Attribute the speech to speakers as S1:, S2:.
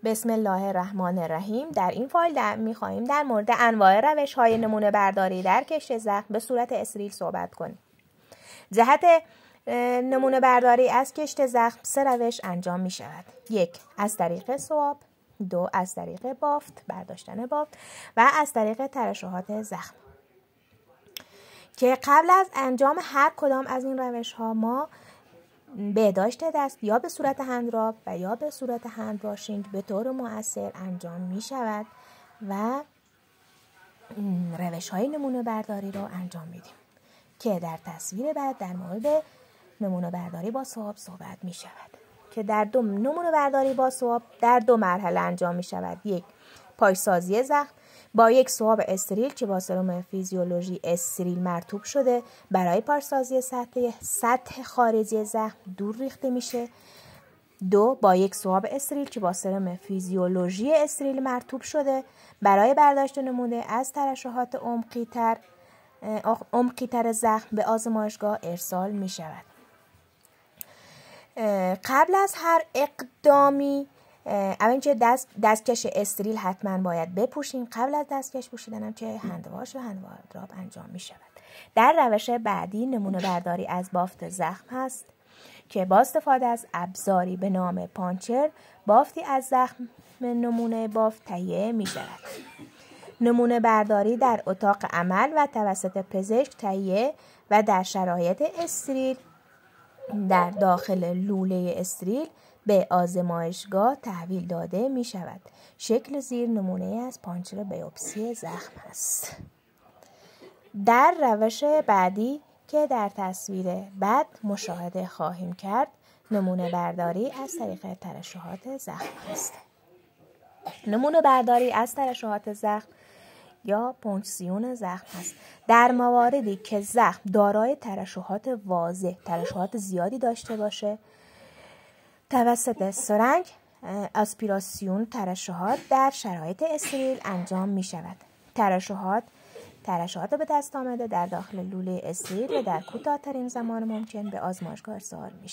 S1: بسم الله الرحمن الرحیم. در این فایل می‌خواهیم در مورد انواع روش‌های نمونه برداری در کشت زخم به صورت استریل صحبت کنیم. جهت نمونه برداری از کشت زخم 3 روش انجام می شود. 1. از طریق سواب، 2. از طریق بافت، برداشتن بافت و از طریق ترشحات زخم. که قبل از انجام هر کدام از این روش ها ما بهداشت دست یا به صورت هندراب و یا به صورت هند واشینگ به طور مؤثر انجام می شود و روش های نمونه برداری رو انجام میدیم که در تصویر بعد در مورد نمونه برداری با سواب صحبت می شود که در نمونه برداری با سواب در 2 مرحله انجام می شود. 1. پاکسازی زخم با یک سواب استریل که با سرم فیزیولوژی استریل مرطوب شده برای پاکسازی سطح خارجی زخم دور ریخته میشه. 2. با یک سواب استریل که با سرم فیزیولوژی استریل مرطوب شده برای برداشت نمونه از ترشحات عمقی تر زخم به آزمایشگاه ارسال می شود. قبل از هر اقدامی اول که دستکش استریل حتما باید بپوشیم. قبل از دستکش پوشیدن هم که هندواش و هندوادراب انجام می شود. در روش بعدی نمونه برداری از بافت زخم هست که با استفاده از ابزاری به نام پانچر بافتی از زخم نمونه بافت تهیه می شود. نمونه برداری در اتاق عمل و توسط پزشک تهیه و در شرایط استریل در داخل لوله استریل به آزمایشگاه تحویل داده می شود. شکل زیر نمونه از پانچر بیوپسی زخم است. در روش بعدی که در تصویر بعد مشاهده خواهیم کرد نمونه برداری از طریق ترشحات زخم است. نمونه برداری از ترشحات زخم یا پونکسیون زخم است. در مواردی که زخم دارای ترشحات واضح، ترشحات زیادی داشته باشه توسط سرنگ آسپیراسیون ترشحات در شرایط استریل انجام می شود. ترشحات به دست آمده در داخل لوله استریل و در کوتاه‌ترین زمان ممکن به آزمایشگاه ارسال می شود.